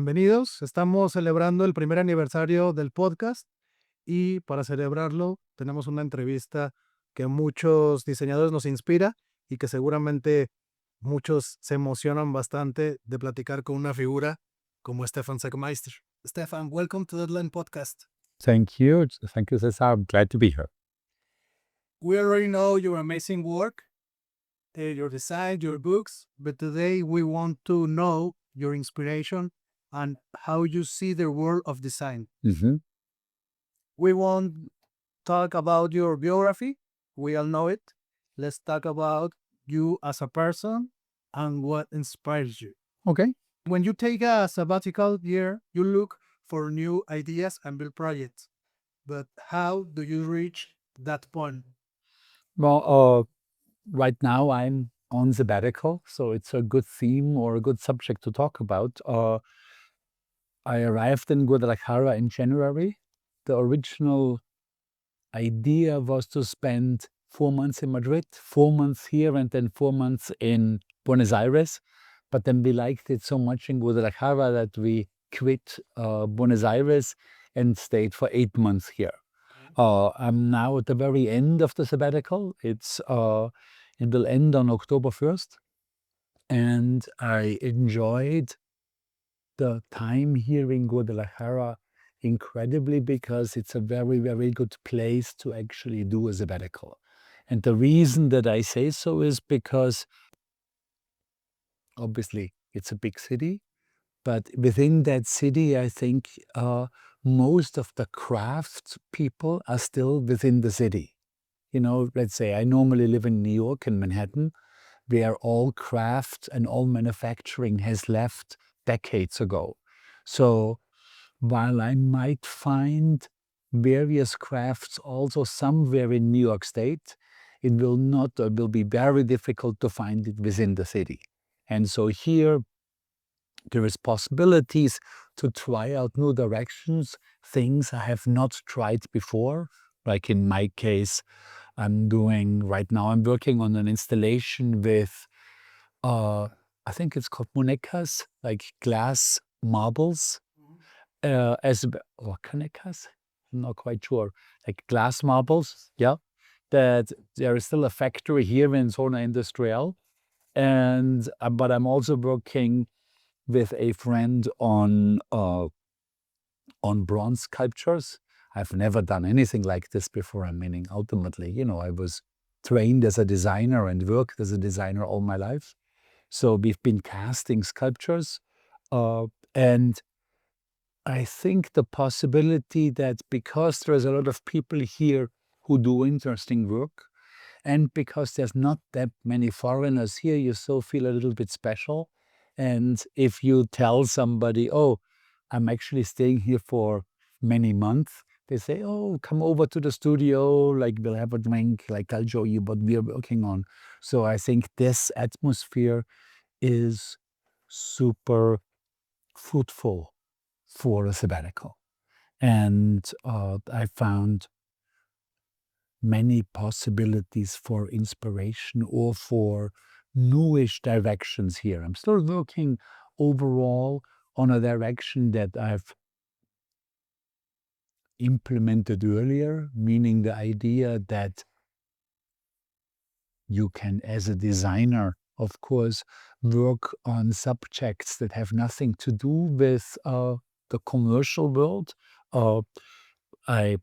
bienvenidos. Estamos celebrando el primer aniversario del podcast y para celebrarlo tenemos una entrevista que a muchos diseñadores nos inspira y que seguramente muchos se emocionan bastante de platicar con una figura como Stefan Sagmeister. Stefan, welcome to the Land Podcast. Thank you. Thank you, Cesar. I'm glad to be here. We already know your amazing work, your design, your books, but today we want to know your inspiration and how you see the world of design. Mm-hmm. We won't talk about your biography. We all know it. Let's talk about you as a person and what inspires you. Okay. When you take a sabbatical year, you look for new ideas and build projects. But how do you reach that point? Well, right now I'm on sabbatical, so it's a good theme or a good subject to talk about. I arrived in Guadalajara in January. The original idea was to spend 4 months in Madrid, 4 months here, and then 4 months in Buenos Aires. But then we liked it so much in Guadalajara that we quit Buenos Aires and stayed for 8 months here. I'm now at the very end of the sabbatical. It will end on October 1st. And I enjoyed the time here in Guadalajara incredibly because it's a very, very good place to actually do a sabbatical. And the reason that I say so is because obviously it's a big city, but within that city, I think most of the craft people are still within the city. You know, let's say I normally live in New York, in Manhattan, where all craft and all manufacturing has left decades ago. So while I might find various crafts also somewhere in New York State, it will not, or will be very difficult to find it within the city. And so here, there is possibilities to try out new directions, things I have not tried before. Like in my case, I'm working on an installation with, I think it's called muñecas, like glass marbles, or canecas? I'm not quite sure. Like glass marbles, yeah. That there is still a factory here in Zona Industrial. And, but I'm also working with a friend on bronze sculptures. I've never done anything like this before. I mean, ultimately, you know, I was trained as a designer and worked as a designer all my life. So we've been casting sculptures. And I think the possibility that because there's a lot of people here who do interesting work, and because there's not that many foreigners here, you still feel a little bit special. And if you tell somebody, oh, I'm actually staying here for many months, they say, oh, come over to the studio, like we'll have a drink, like I'll show you what we're working on. So I think this atmosphere is super fruitful for a sabbatical. And I found many possibilities for inspiration or for newish directions here. I'm still working overall on a direction that I've implemented earlier, meaning the idea that you can, as a designer, of course, work on subjects that have nothing to do with the commercial world. I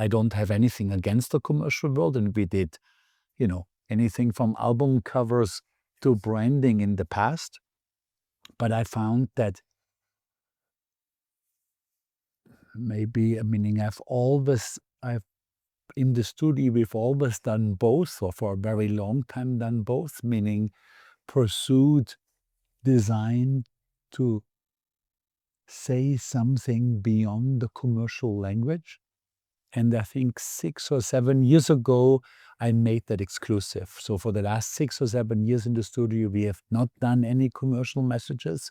don't have anything against the commercial world, and we did, you know, anything from album covers to branding in the past. But I found that I've in the studio, we've always done both, or for a very long time done both, meaning pursued design to say something beyond the commercial language. And I think 6 or 7 years ago, I made that exclusive. So for the last 6 or 7 years in the studio, we have not done any commercial messages,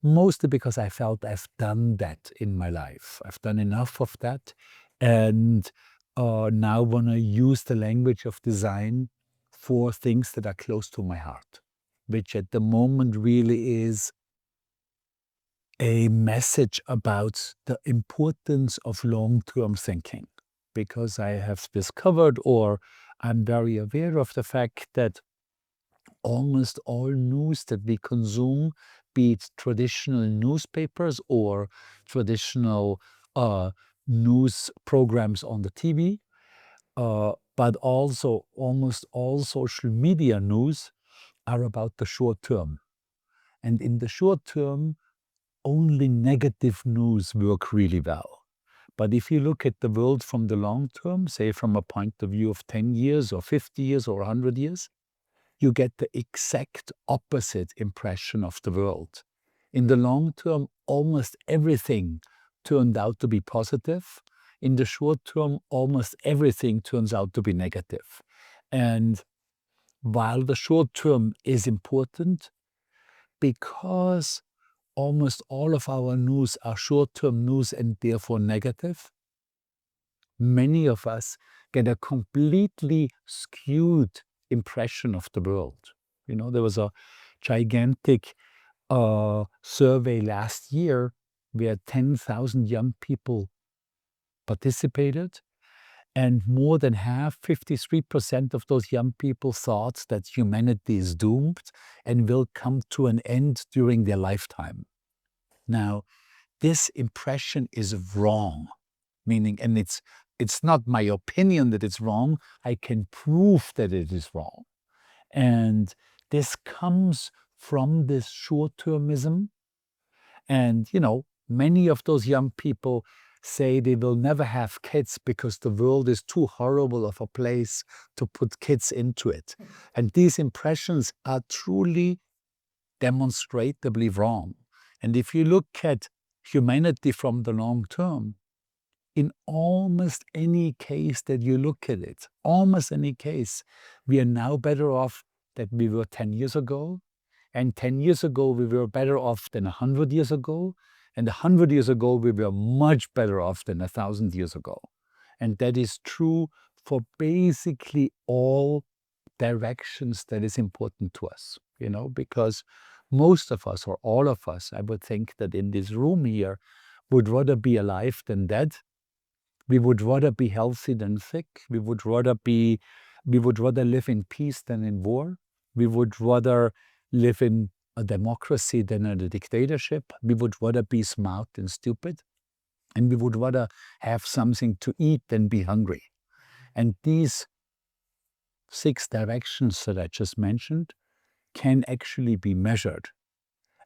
mostly because I felt I've done that in my life. I've done enough of that. And now want to use the language of design for things that are close to my heart, which at the moment really is a message about the importance of long-term thinking, because I have discovered, or I'm very aware of the fact that almost all news that we consume, be it traditional newspapers or traditional news programs on the TV, but also almost all social media news are about the short term. And in the short term, only negative news work really well. But if you look at the world from the long term, say from a point of view of 10 years or 50 years or 100 years, you get the exact opposite impression of the world. In the long term, almost everything turned out to be positive. In the short term, almost everything turns out to be negative. And while the short term is important, because almost all of our news are short-term news and therefore negative, many of us get a completely skewed impression of the world. There was a gigantic survey last year where 10,000 young people participated, and more than half, 53% of those young people thought that humanity is doomed and will come to an end during their lifetime. Now, this impression is wrong, meaning, and it's not my opinion that it's wrong, I can prove that it is wrong. And this comes from this short-termism. And, many of those young people say they will never have kids because the world is too horrible of a place to put kids into it. And these impressions are truly demonstrably wrong. And if you look at humanity from the long term, in almost any case that you look at it, almost any case, we are now better off than we were 10 years ago. And 10 years ago, we were better off than 100 years ago. And 100 years ago, we were much better off than 1,000 years ago. And that is true for basically all directions that is important to us, because most of us, or all of us, I would think that in this room here, would rather be alive than dead. We would rather be healthy than sick. We would rather live in peace than in war. We would rather live in a democracy than in a dictatorship. We would rather be smart than stupid. And we would rather have something to eat than be hungry. And these 6 directions that I just mentioned can actually be measured.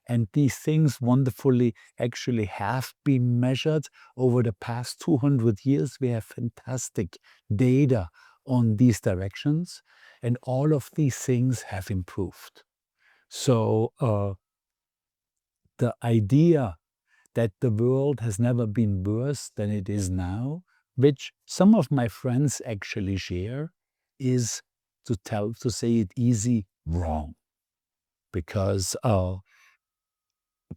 And these things wonderfully actually have been measured over the past 200 years. We have fantastic data on these directions, and all of these things have improved. So the idea that the world has never been worse than it is now, which some of my friends actually share, is, to say it easy, wrong. Because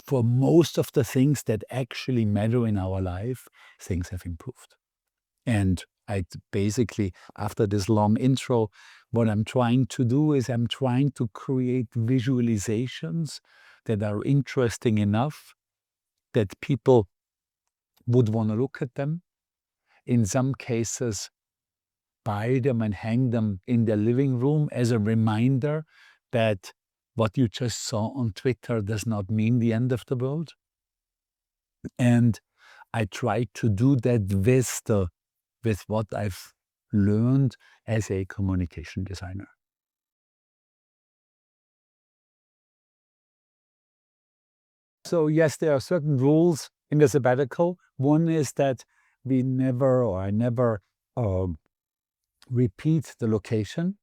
for most of the things that actually matter in our life, things have improved. And I basically, after this long intro, what I'm trying to do is I'm trying to create visualizations that are interesting enough that people would want to look at them. In some cases, buy them and hang them in their living room as a reminder that what you just saw on Twitter does not mean the end of the world. And I try to do that with what I've learned as a communication designer. So yes, there are certain rules in the sabbatical. One is that I never repeat the location.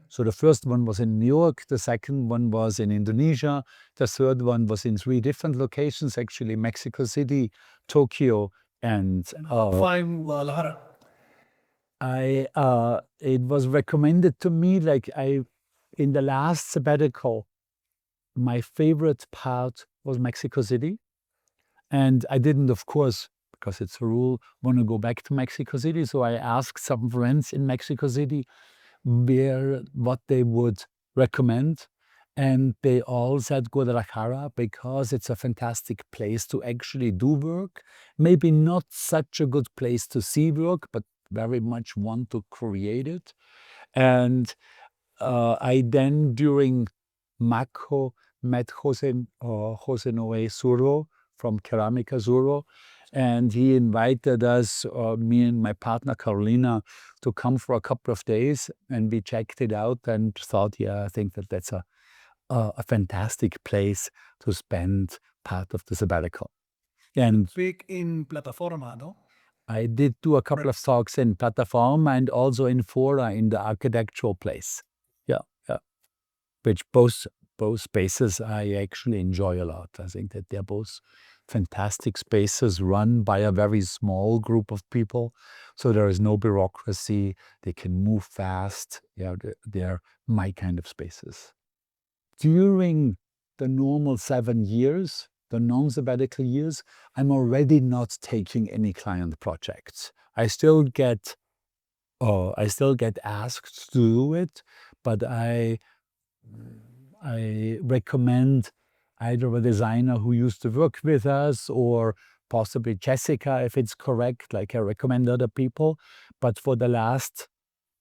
So the first one was in New York, the second one was in Indonesia, the third one was in 3 different locations, actually Mexico City, Tokyo, and it was recommended to me, in the last sabbatical, my favorite part was Mexico City. And I didn't, of course, because it's a rule, want to go back to Mexico City. So I asked some friends in Mexico City what they would recommend. And they all said Guadalajara because it's a fantastic place to actually do work. Maybe not such a good place to see work, but very much want to create it. And I then, during MAK, met Jose Noe Zurro from Cerámica Zurro, and he invited us, me and my partner Carolina, to come for a couple of days, and we checked it out and thought, yeah, I think that's a fantastic place to spend part of the sabbatical. And Speak in plataforma, no? I did do a couple of talks in Plataforma and also in Fora, in the architectural place. Yeah, yeah. Which both spaces I actually enjoy a lot. I think that they're both fantastic spaces run by a very small group of people. So there is no bureaucracy. They can move fast. Yeah, they're my kind of spaces. During the normal 7 years, the non-sabbatical years, I'm already not taking any client projects. I still get asked to do it, but I recommend either a designer who used to work with us or possibly Jessica, if it's correct, like I recommend other people. But for the last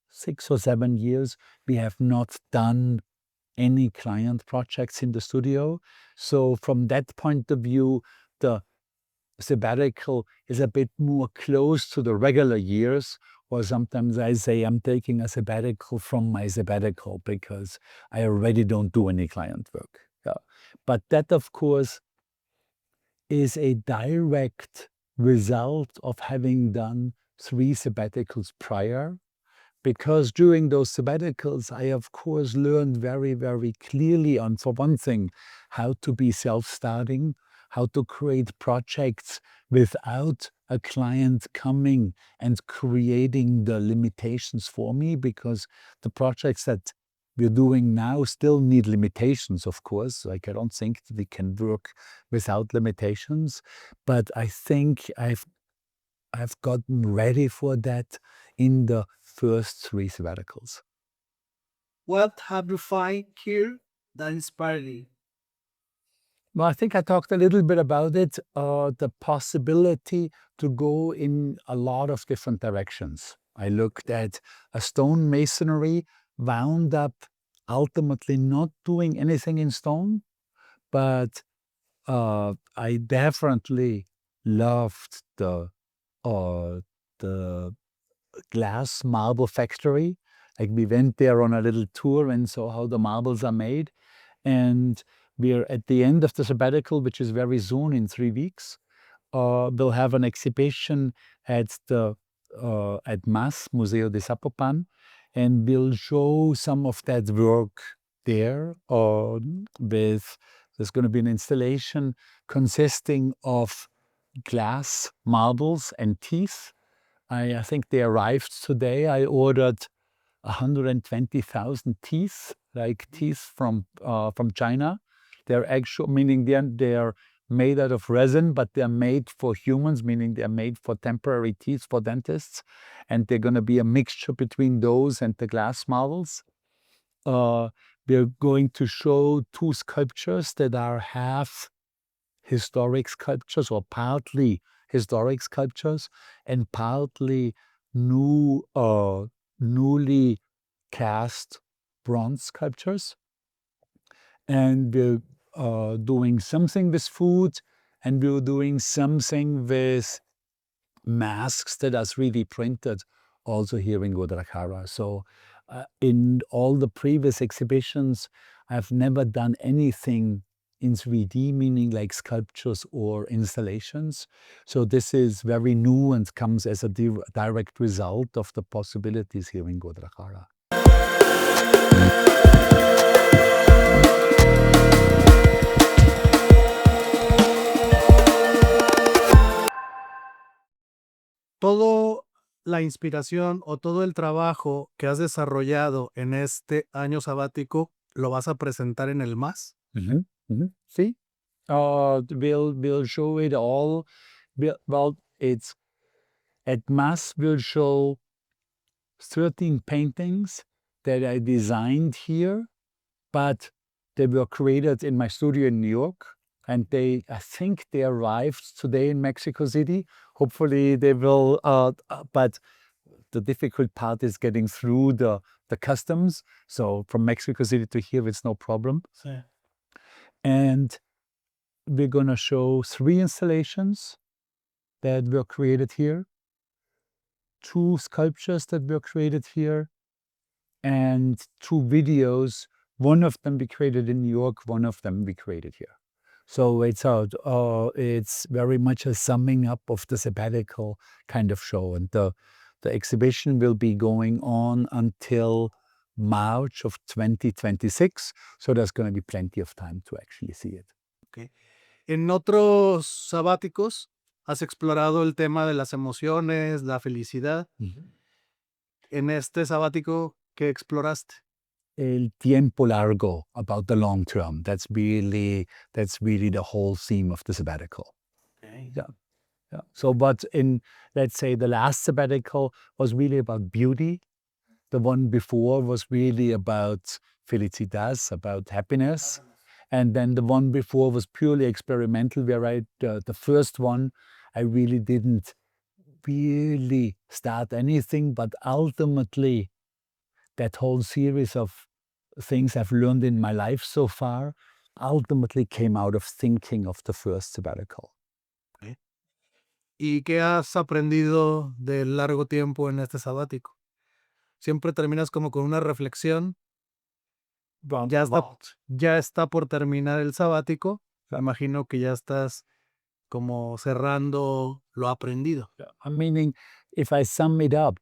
6 or 7 years, we have not done any client projects in the studio. So from that point of view, the sabbatical is a bit more close to the regular years, or sometimes I say I'm taking a sabbatical from my sabbatical because I already don't do any client work. Yeah. But that, of course, is a direct result of having done 3 sabbaticals prior. Because during those sabbaticals, I, of course, learned very, very clearly on, for one thing, how to be self-starting, how to create projects without a client coming and creating the limitations for me, because the projects that we're doing now still need limitations, of course. Like, I don't think that we can work without limitations, but I think I've gotten ready for that in the first 3 sabbaticals. What have you find here that inspired you? Well, I think I talked a little bit about it, the possibility to go in a lot of different directions. I looked at a stone masonry, wound up ultimately not doing anything in stone, but I definitely loved uh, the glass marble factory. Like, we went there on a little tour and saw how the marbles are made. And we're at the end of the sabbatical, which is very soon, in 3 weeks. We'll have an exhibition at the at MAS, Museo de Zapopan, and we'll show some of that work there. There's going to be an installation consisting of glass marbles and teeth. I think they arrived today. I ordered 120,000 teeth, like teeth from China. They're actual, meaning they're made out of resin, but they're made for humans, meaning they're made for temporary teeth for dentists. And they're going to be a mixture between those and the glass marbles. We're going to show 2 sculptures that are half historic sculptures, or partly historic sculptures, and partly newly cast bronze sculptures. And we're doing something with food, and we're doing something with masks that are 3D printed, also here in Guadalajara. So in all the previous exhibitions, I've never done anything in 3D, meaning like sculptures or installations. So this is very new and comes as a direct result of the possibilities here in Guadalajara. Todo la inspiración o todo el trabajo que has desarrollado en este año sabático, ¿lo vas a presentar en el MAS? See? We'll show it all. Well, it's at MAS, we'll show 13 paintings that I designed here, but They were created in my studio in New York, and I think they arrived today in Mexico City. Hopefully they will, but the difficult part is getting through the customs. So from Mexico City to here, it's no problem. Sí. And we're going to show 3 installations that were created here, 2 sculptures that were created here, and 2 videos. One of them we created in New York, one of them we created here. So it's very much a summing up of the sabbatical kind of show. And the exhibition will be going on until March of 2026. So there's going to be plenty of time to actually see it. Okay. En otros sabáticos has explorado el tema de las emociones, la felicidad. En este sabático, ¿qué exploraste? El tiempo largo, about the long term. That's really the whole theme of the sabbatical. Okay. Yeah. Yeah. So, but in, let's say, the last sabbatical was really about beauty. The one before was really about felicidad, about happiness. And then the one before was purely experimental, where the first one, I really didn't really start anything, but ultimately that whole series of things I've learned in my life so far ultimately came out of thinking of the first sabbatical. Okay. ¿Y qué has aprendido de largo tiempo en este sabático? Siempre terminas como con una reflexión. Ya está por terminar el sabático. Imagino que ya estás como cerrando lo aprendido. I'm meaning, if I sum it up,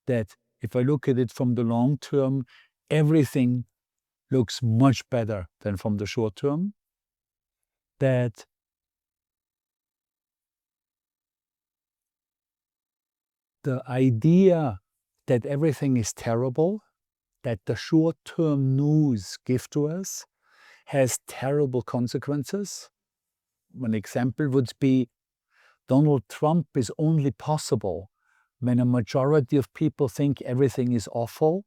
that if I look at it from the long term, everything looks much better than from the short term. That the idea that everything is terrible, that the short-term news give to us, has terrible consequences. One example would be Donald Trump is only possible when a majority of people think everything is awful.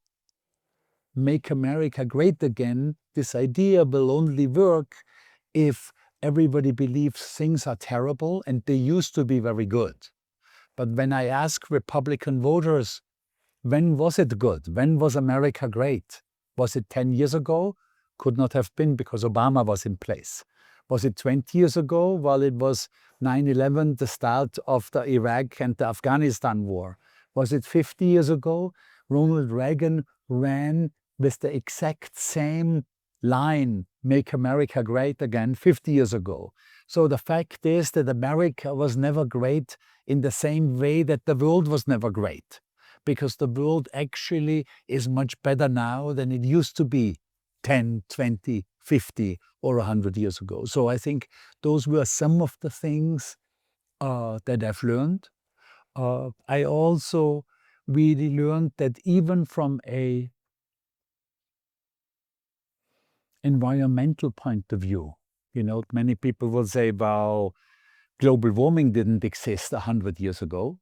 Make America great again, this idea will only work if everybody believes things are terrible and they used to be very good. But when I ask Republican voters, when was it good? When was America great? Was it 10 years ago? Could not have been, because Obama was in place. Was it 20 years ago? Well, it was 9/11, the start of the Iraq and the Afghanistan war. Was it 50 years ago? Ronald Reagan ran with the exact same line, make America great again, 50 years ago. So the fact is that America was never great in the same way that the world was never great, because the world actually is much better now than it used to be 10, 20, 50 or 100 years ago. So I think those were some of the things that I've learned. I also really learned that even from a environmental point of view, many people will say, well, global warming didn't exist 100 years ago.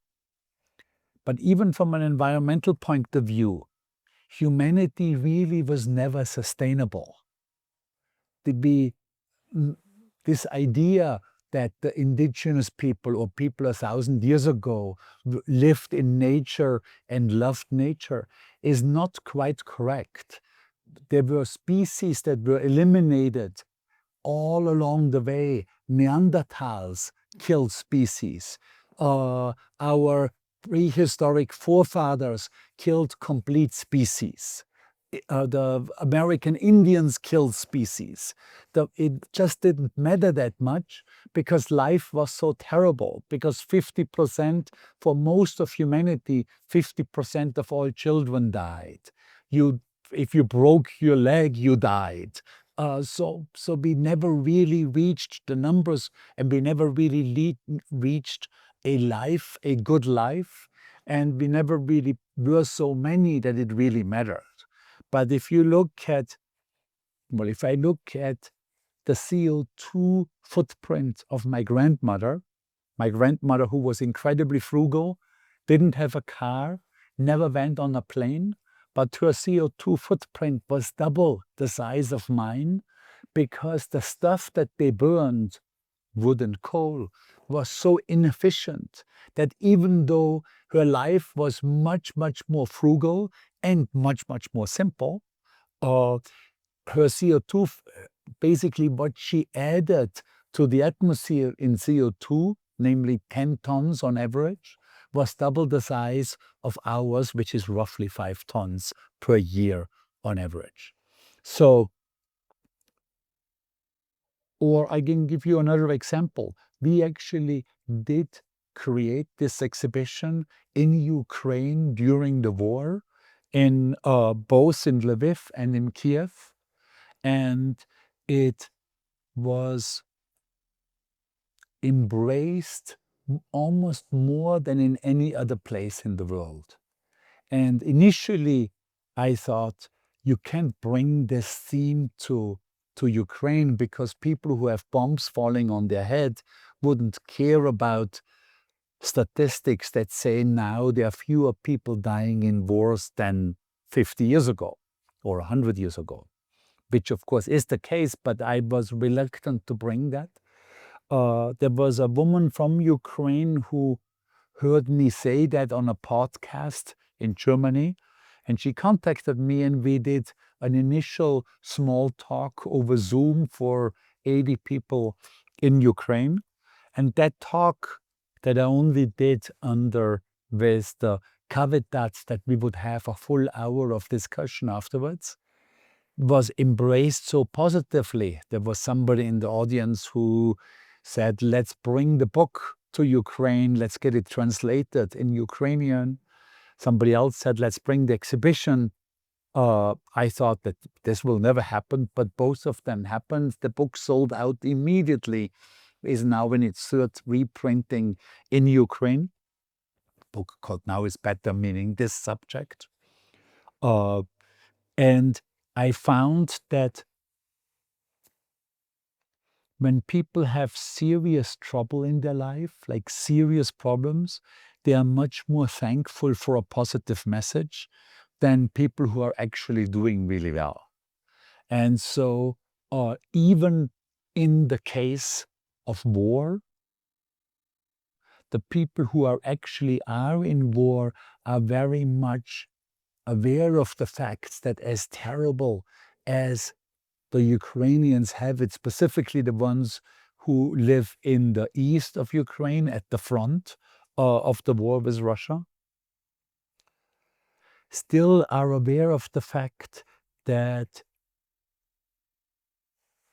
But even from an environmental point of view, humanity really was never sustainable. This idea that the indigenous people or people 1,000 years ago lived in nature and loved nature is not quite correct. There were species that were eliminated all along the way. Neanderthals killed species. Our prehistoric forefathers killed complete species. The American Indians killed species. It just didn't matter that much because life was so terrible, because 50%, for most of humanity, 50% of all children died. If you broke your leg, you died. So we never really reached the numbers, and we never really reached a good life, and we never really were so many that it really mattered. But if I look at the CO2 footprint of my grandmother who was incredibly frugal, didn't have a car, never went on a plane, but her CO2 footprint was double the size of mine because the stuff that they burned, wood and coal, was so inefficient that even though her life was much, much more frugal and much, much more simple, uh, her CO2, basically what she added to the atmosphere in CO2, namely 10 tons on average, was double the size of ours, which is roughly 5 tons per year on average. So, or I can give you another example. We actually did create this exhibition in Ukraine during the war, in both in Lviv and in Kiev, and it was embraced almost more than in any other place in the world. And initially, I thought, you can't bring this theme to Ukraine because people who have bombs falling on their head wouldn't care about statistics that say now there are fewer people dying in wars than 50 years ago or 100 years ago, which of course is the case, but I was reluctant to bring that. There was a woman from Ukraine who heard me say that on a podcast in Germany, and she contacted me and we did an initial small talk over Zoom for 80 people in Ukraine. And that talk that I only did under with the caveat that we would have a full hour of discussion afterwards was embraced so positively. There was somebody in the audience who said, let's bring the book to Ukraine, let's get it translated in Ukrainian. Somebody else said, let's bring the exhibition. I thought that this will never happen, but both of them happened. The book sold out immediately, is now in its third reprinting in Ukraine. Book called Now is Better, meaning this subject. And I found that when people have serious trouble in their life, like serious problems, they are much more thankful for a positive message than people who are actually doing really well. And so even in the case of war, the people who are in war are very much aware of the fact that as terrible as the Ukrainians have it, specifically the ones who live in the east of Ukraine at the front of the war with Russia, still are aware of the fact that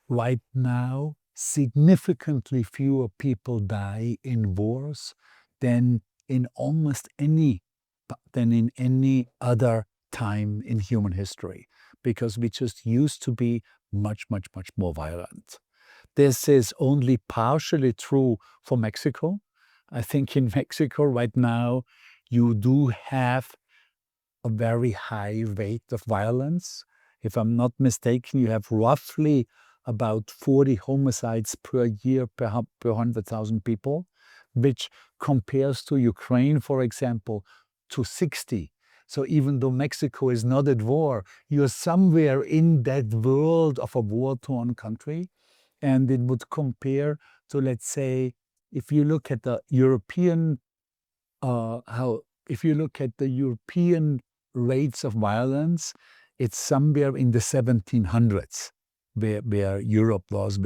right now significantly fewer people die in wars than in almost any other time in human history, because we just used to be much, much, much more violent. This is only partially true for Mexico. I think in Mexico right now, you do have a very high rate of violence. If I'm not mistaken, you have roughly about 40 homicides per year per 100,000 people, which compares to Ukraine, for example, to 60. So even though Mexico is not at war, you're somewhere in that world of a war-torn country. And it would compare to, let's say, if you look at the European rates of violence, it's somewhere in the 1700s, where Europe was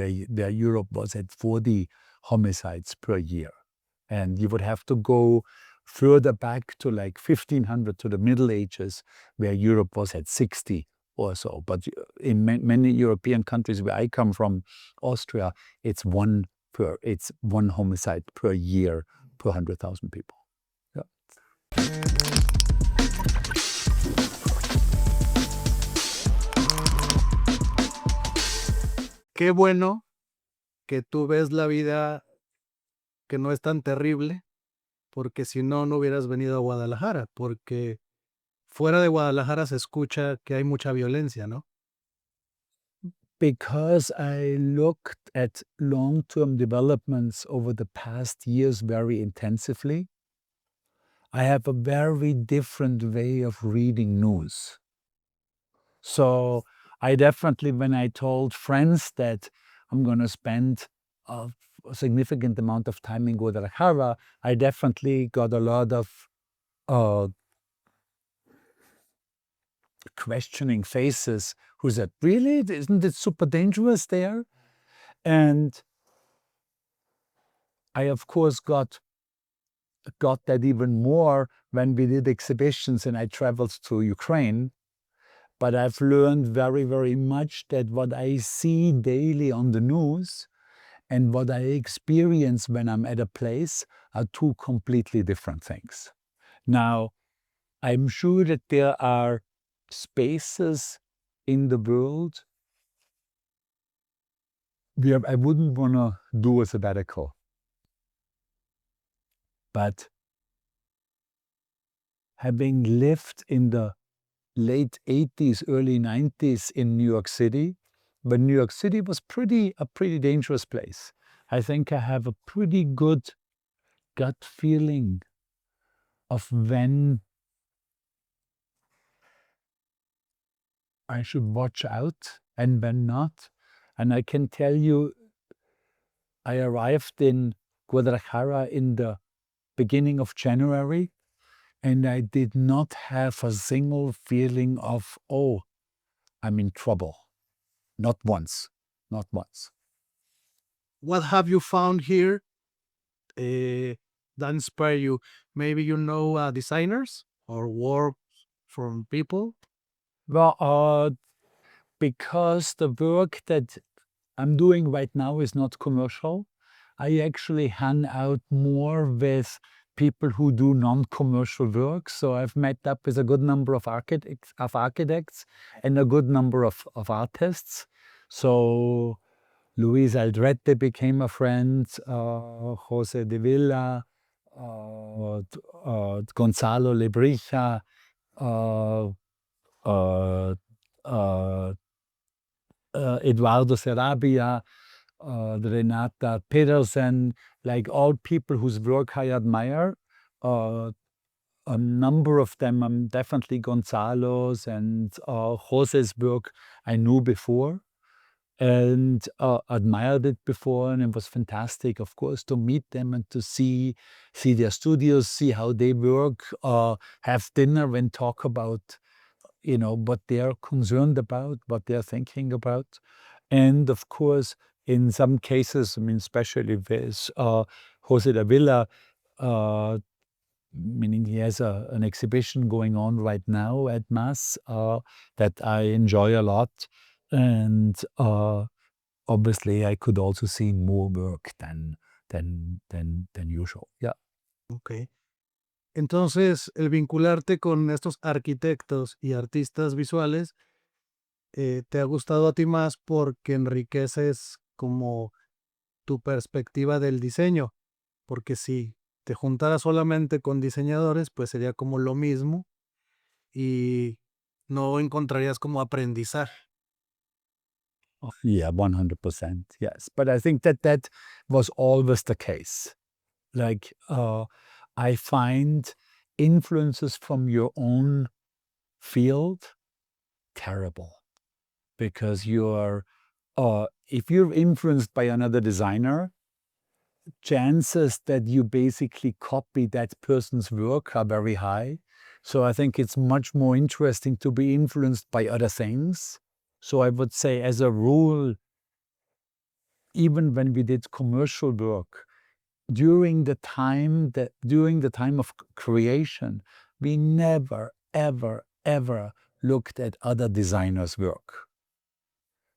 at 40 homicides per year. And you would have to go further back to like 1500, to the Middle Ages, where Europe was at 60 or so. But in many European countries where I come from, Austria, it's one homicide per year per 100,000 people. Qué bueno que tú ves la vida que no es tan terrible, porque si no, no hubieras venido a Guadalajara, porque fuera de Guadalajara se escucha que hay mucha violencia, ¿no? Because I looked at long-term developments over the past years very intensively, I have a very different way of reading news. So I definitely, when I told friends that I'm going to spend a significant amount of time in Guadalajara, I definitely got a lot of uh, questioning faces who said, really? Isn't it super dangerous there? And I, of course, got that even more when we did exhibitions and I traveled to Ukraine. But I've learned very, very much that what I see daily on the news and what I experience when I'm at a place are two completely different things. Now, I'm sure that there are spaces in the world where I wouldn't want to do a sabbatical. But having lived in the late 80s, early 90s in New York City, but New York City was a pretty dangerous place. I think I have a pretty good gut feeling of when I should watch out and when not. And I can tell you, I arrived in Guadalajara in the beginning of January, and I did not have a single feeling of, oh, I'm in trouble. Not once. Not once. What have you found here that inspire you? Maybe you know designers or work from people. Well, because the work that I'm doing right now is not commercial, I actually hang out more with people who do non-commercial work. So I've met up with a good number of architects and a good number of artists. So Luis Aldrete became a friend, Jose de Villa, Gonzalo Lebrija, uh, uh, uh, Eduardo Sarabia, Renata Pedersen, like all people whose work I admire. A number of them, definitely Gonzalo's and Jose's work I knew before and admired it before, and it was fantastic, of course, to meet them and to see their studios, see how they work, have dinner and talk about what they're concerned about, what they're thinking about. And of course, in some cases, especially with Jose Davila, meaning he has an exhibition going on right now at MAS that I enjoy a lot. And obviously, I could also see more work than usual. Yeah. Ok. Entonces, el vincularte con estos arquitectos y artistas visuales te ha gustado a ti más porque enriqueces como tu perspectiva del diseño, porque si te juntaras solamente con diseñadores, pues sería como lo mismo y no encontrarías como aprendizaje. Yeah, 100%. Yes. But I think that was always the case. Like, I find influences from your own field terrible because if you're influenced by another designer, chances that you basically copy that person's work are very high. So I think it's much more interesting to be influenced by other things. So I would say, as a rule, even when we did commercial work, during the time of creation, we never, ever, ever looked at other designers' work.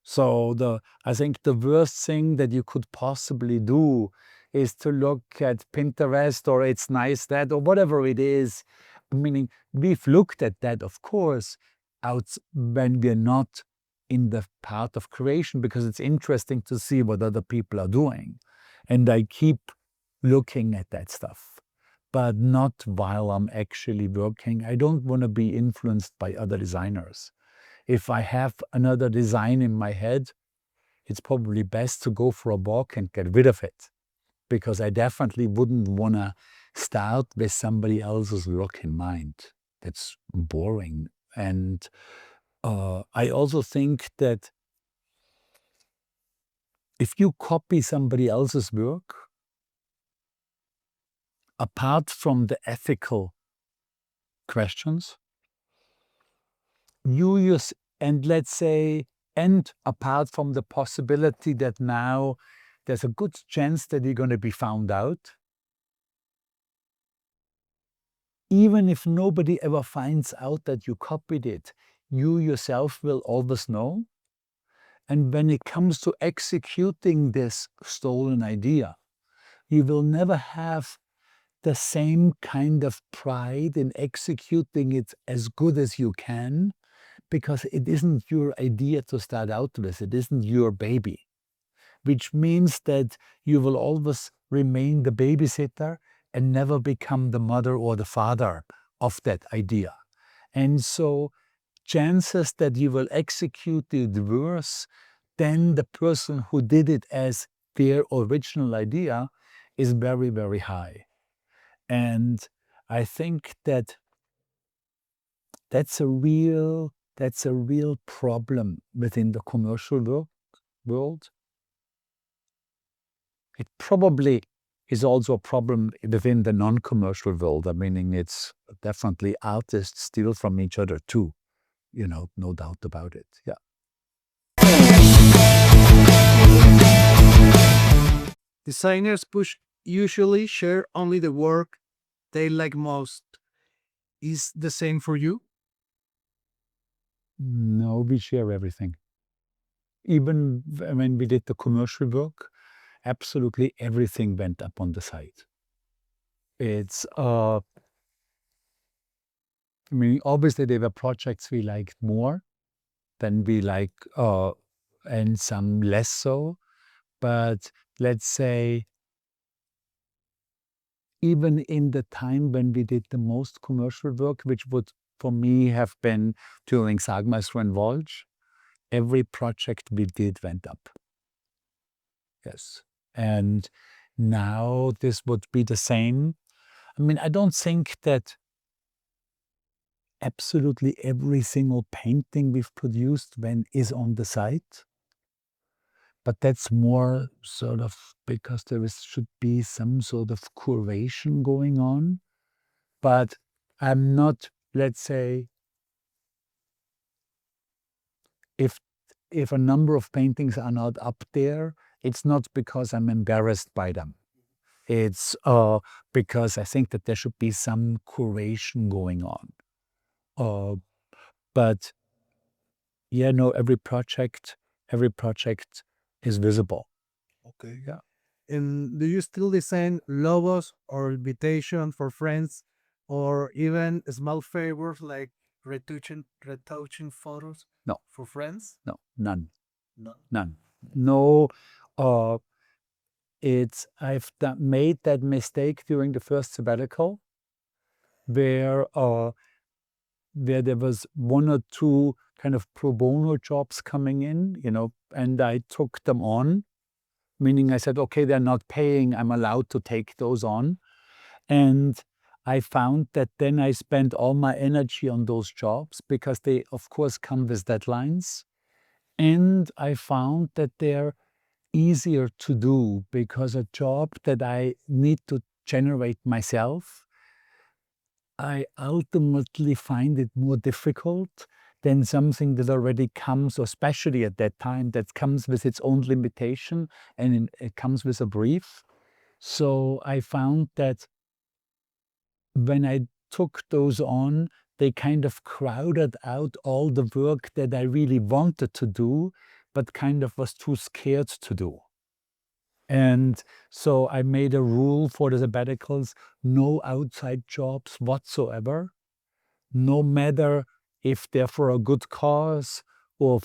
So I think the worst thing that you could possibly do is to look at Pinterest or It's Nice That or whatever it is. Meaning, we've looked at that, of course, out when we're not in the part of creation because it's interesting to see what other people are doing. And I keep looking at that stuff, but not while I'm actually working. I don't want to be influenced by other designers. If I have another design in my head, it's probably best to go for a walk and get rid of it, because I definitely wouldn't want to start with somebody else's work in mind. That's boring. And I also think that if you copy somebody else's work, apart from the ethical questions, and let's say, and apart from the possibility that now there's a good chance that you're going to be found out, even if nobody ever finds out that you copied it, you yourself will always know. And when it comes to executing this stolen idea, you will never have the same kind of pride in executing it as good as you can, because it isn't your idea to start out with, it isn't your baby, which means that you will always remain the babysitter and never become the mother or the father of that idea. And so chances that you will execute it worse than the person who did it as their original idea is very, very high. And I think that that's a real problem within the commercial world. It probably is also a problem within the non-commercial world. I mean, it's definitely artists steal from each other too, no doubt about it. Yeah. Designers usually share only the work they like most. Is the same for you? No, we share everything. Even when we did the commercial work, absolutely everything went up on the site. It's, I mean, obviously there were projects we liked more than we like, and some less so. But let's say, even in the time when we did the most commercial work, which would for me have been during Sagmeister and Walsh, every project we did went up. Yes. And now this would be the same. I mean, I don't think that absolutely every single painting we've produced is on the site. But that's more sort of because should be some sort of curation going on. But I'm not, let's say, if a number of paintings are not up there, it's not because I'm embarrassed by them. It's because I think that there should be some curation going on. But yeah, no, every project is visible. Okay. Yeah. And do you still design logos or invitation for friends, or even small favors like retouching photos No, for friends? no, none, No. none. No, I've made that mistake during the first sabbatical, where there was one or two kind of pro bono jobs coming in, and I took them on, meaning I said, okay, they're not paying, I'm allowed to take those on. And I found that then I spent all my energy on those jobs because they, of course, come with deadlines. And I found that they're easier to do because a job that I need to generate myself, I ultimately find it more difficult than something that already comes, or especially at that time, that comes with its own limitation and it comes with a brief. So I found that when I took those on, they kind of crowded out all the work that I really wanted to do, but kind of was too scared to do. And so I made a rule for the sabbaticals: no outside jobs whatsoever, no matter if they're for a good cause or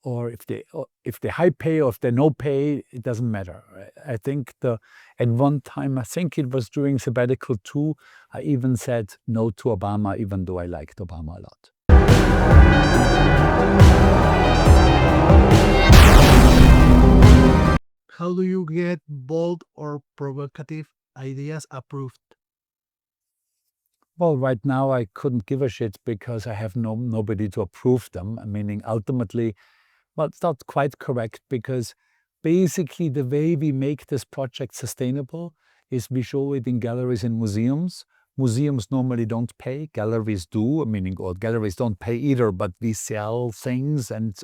or if they high pay or if they no pay, it doesn't matter. I think at one time, I think it was during sabbatical 2, I even said no to Obama, even though I liked Obama a lot. How do you get bold or provocative ideas approved? Well, right now I couldn't give a shit because I have nobody to approve them. Meaning ultimately, well, it's not quite correct because basically the way we make this project sustainable is we show it in galleries and museums. Museums normally don't pay, galleries do, meaning, or galleries don't pay either, but we sell things and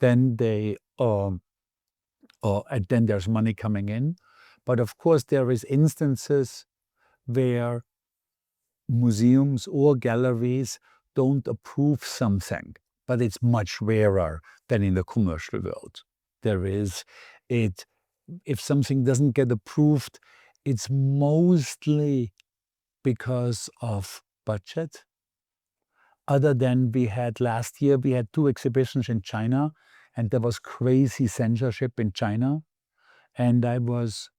then and then there's money coming in. But of course there is instances where museums or galleries don't approve something, but it's much rarer than in the commercial world. If something doesn't get approved, it's mostly because of budget. Other than last year, we had 2 exhibitions in China, and there was crazy censorship in China, and I was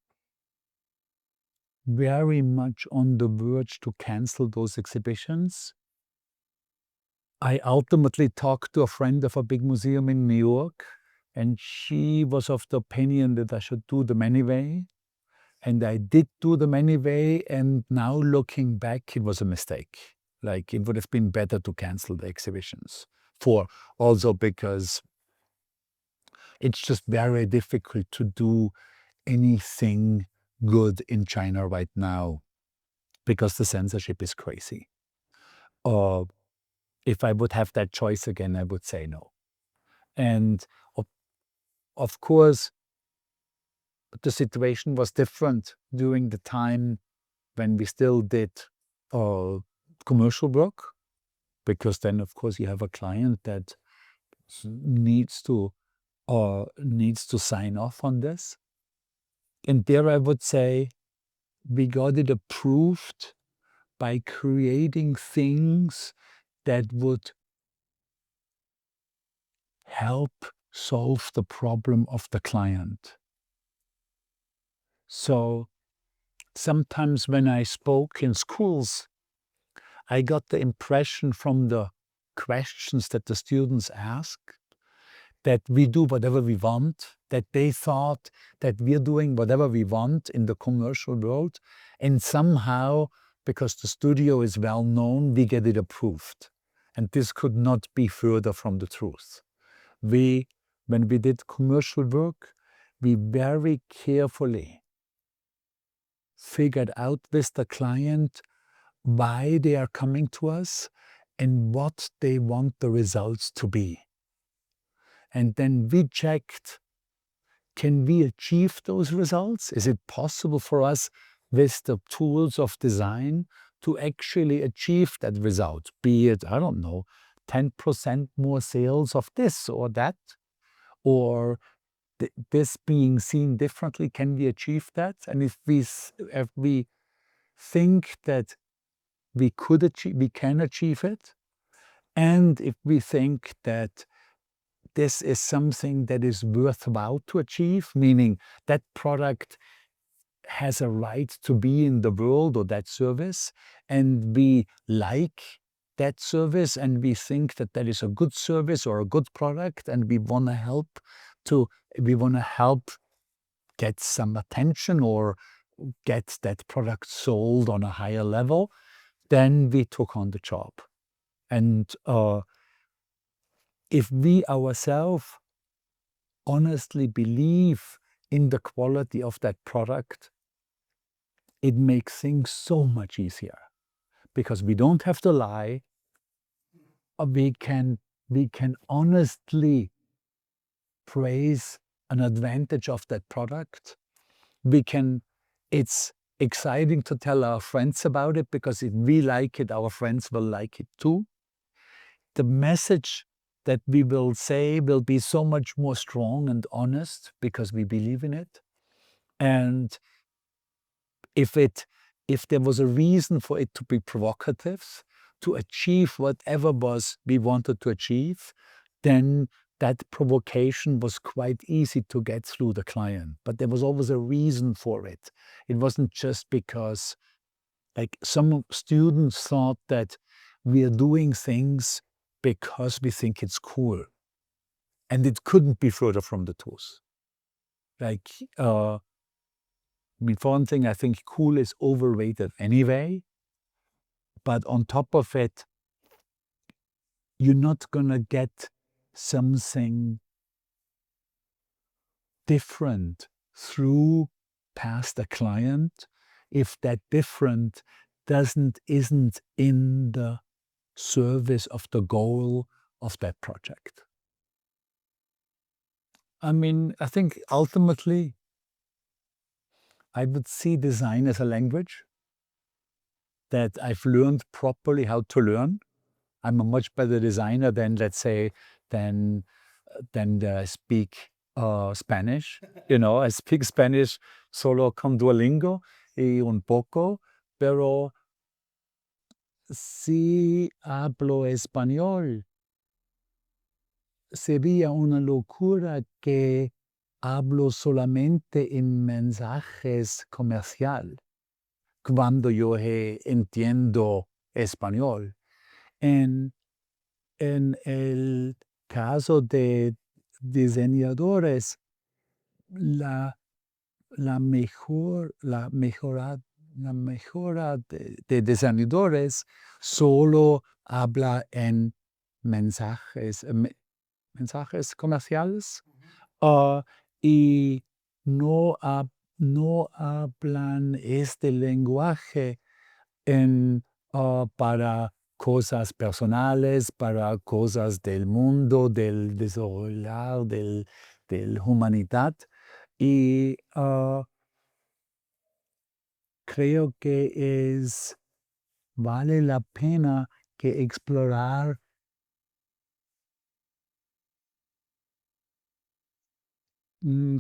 very much on the verge to cancel those exhibitions. I ultimately talked to a friend of a big museum in New York, and she was of the opinion that I should do them anyway. And I did do them anyway, and now looking back, it was a mistake. Like, it would have been better to cancel the exhibitions. Also because it's just very difficult to do anything good in China right now because the censorship is crazy. If I would have that choice again, I would say no. And of course, the situation was different during the time when we still did commercial work, because then, of course, you have a client that needs to sign off on this. And there I would say we got it approved by creating things that would help solve the problem of the client. So sometimes when I spoke in schools, I got the impression from the questions that the students ask that we do whatever we want, that they thought that we're doing whatever we want in the commercial world, and somehow, because the studio is well known, we get it approved. And this could not be further from the truth. When we did commercial work, we very carefully figured out with the client why they are coming to us and what they want the results to be. And then we checked, can we achieve those results? Is it possible for us with the tools of design to actually achieve that result? Be it, I don't know, 10% more sales of this or that, or this being seen differently, can we achieve that? And if we think that we can achieve it, and if we think that this is something that is worthwhile to achieve, meaning that product has a right to be in the world or that service, and we like that service and we think that that is a good service or a good product, and we want to help get some attention or get that product sold on a higher level, then we took on the job. And if we ourselves honestly believe in the quality of that product, it makes things so much easier because we don't have to lie. We can honestly praise an advantage of that product. It's exciting to tell our friends about it because if we like it, our friends will like it too. The message that we will say will be so much more strong and honest because we believe in it. And if there was a reason for it to be provocative, to achieve whatever we wanted to achieve, then that provocation was quite easy to get through the client. But there was always a reason for it. It wasn't just because, like, some students thought that we are doing things because we think it's cool. And it couldn't be further from the truth. Like, for one thing, I think cool is overrated anyway. but on top of it, you're not going to get something different through past a client if that different isn't in the service of the goal of that project. I mean, I think ultimately I would see design as a language that I've learned properly how to learn. I'm a much better designer than, let's say, than speak Spanish. I speak Spanish solo con Duolingo y un poco, pero si hablo español, sería una locura que hablo solamente en mensajes comercial cuando yo entiendo español. En el caso de diseñadores, la mejora de diseñadores solo habla en mensajes comerciales, y no hablan este lenguaje para cosas personales, para cosas del mundo, del desarrollar, del humanidad. Y creo que vale la pena que explorar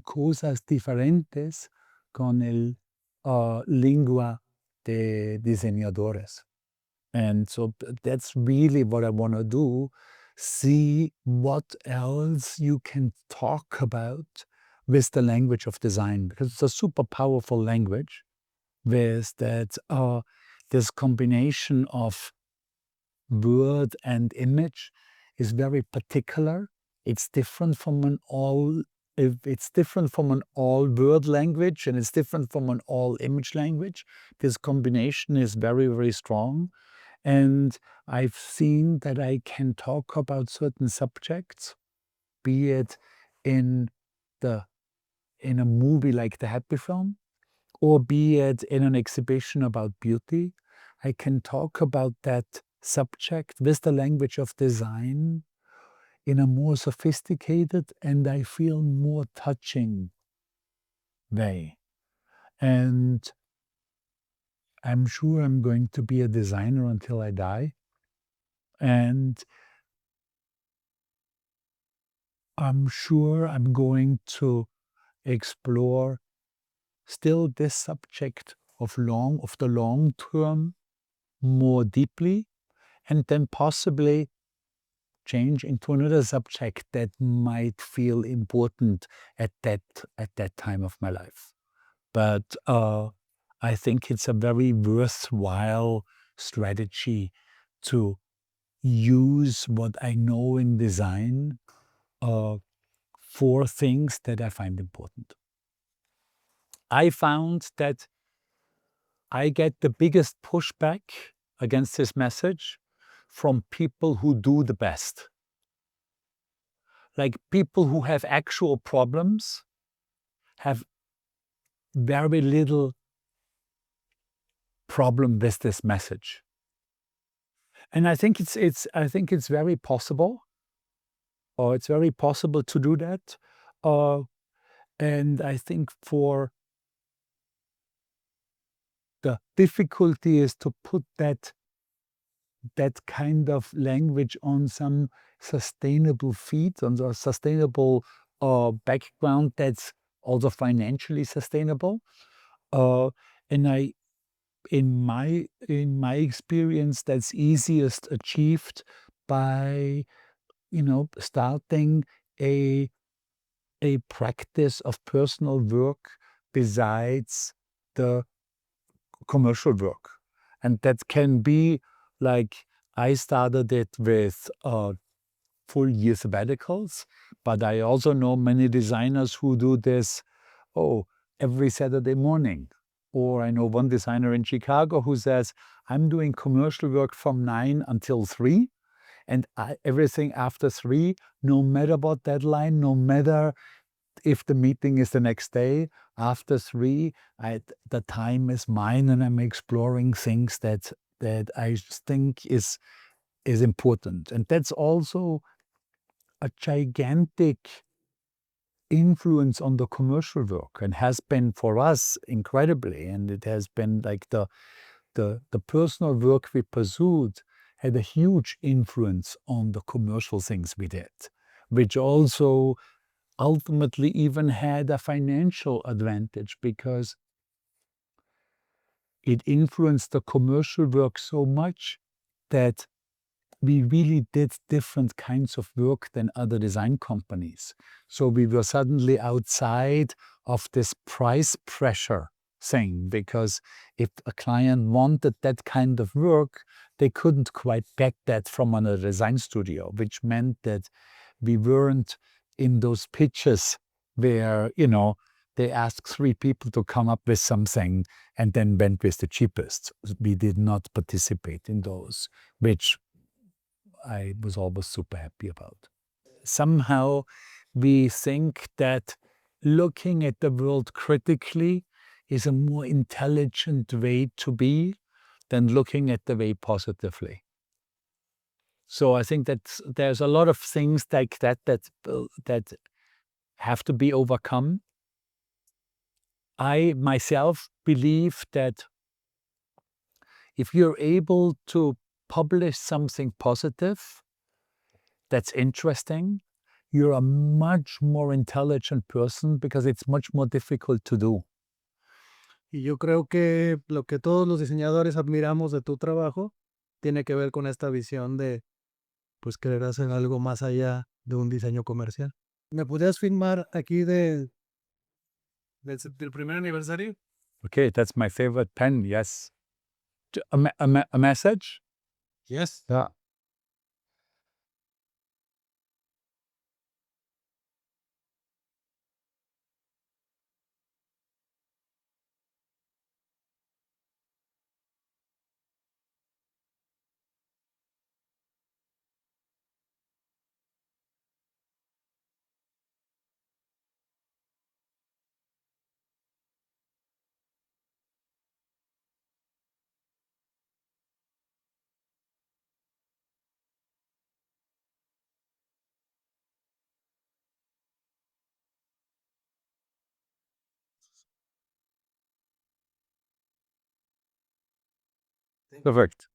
cosas diferentes con el lengua de diseñadores. And so that's really what I want to do. See what else you can talk about with the language of design, because it's a super powerful language with that this combination of word and image is very particular. It's different from an all word language, and it's different from an all image language. This combination is very, very strong. And I've seen that I can talk about certain subjects, be it in a movie like the Happy Film, or be it in an exhibition about beauty. I can talk about that subject with the language of design in a more sophisticated and I feel more touching way. And I'm sure I'm going to be a designer until I die. And I'm sure I'm going to explore still this subject of the long term more deeply, and then possibly change into another subject that might feel important at that time of my life. But I think it's a very worthwhile strategy to use what I know in design for things that I find important. I found that I get the biggest pushback against this message from people who do the best. Like people who have actual problems have very little problem with this message. And I think it's very possible, or it's very possible to do that. And I think for the difficulty is to put that kind of language on some sustainable feet, on a sustainable background that's also financially sustainable. And in my experience, that's easiest achieved by starting a practice of personal work besides the commercial work. And that can be like, I started it with full year sabbaticals, but I also know many designers who do this every Saturday morning. Or I know one designer in Chicago who says, I'm doing commercial work from 9 until 3, and everything after 3, no matter what deadline, no matter if the meeting is the next day, after 3, the time is mine, and I'm exploring things that I think is important. And that's also a gigantic influence on the commercial work, and has been for us incredibly. And it has been like the personal work we pursued had a huge influence on the commercial things we did, which also ultimately even had a financial advantage, because it influenced the commercial work so much that we really did different kinds of work than other design companies. So we were suddenly outside of this price pressure thing, because if a client wanted that kind of work, they couldn't quite get that from another design studio, which meant that we weren't in those pitches where, they asked 3 people to come up with something and then went with the cheapest. We did not participate in those, which I was always super happy about. Somehow we think that looking at the world critically is a more intelligent way to be than looking at the way positively. So I think that there's a lot of things like that have to be overcome. I myself believe that if you're able to publish something positive that's interesting, you're a much more intelligent person, because it's much more difficult to do. Y yo creo que lo que todos los diseñadores admiramos de tu trabajo tiene que ver con esta visión de, pues, querer hacer algo más allá de un diseño comercial. ¿Me podrías filmar aquí del primer aniversario? Okay, that's my favorite pen, yes. A message? Yes. Yeah. Perfect.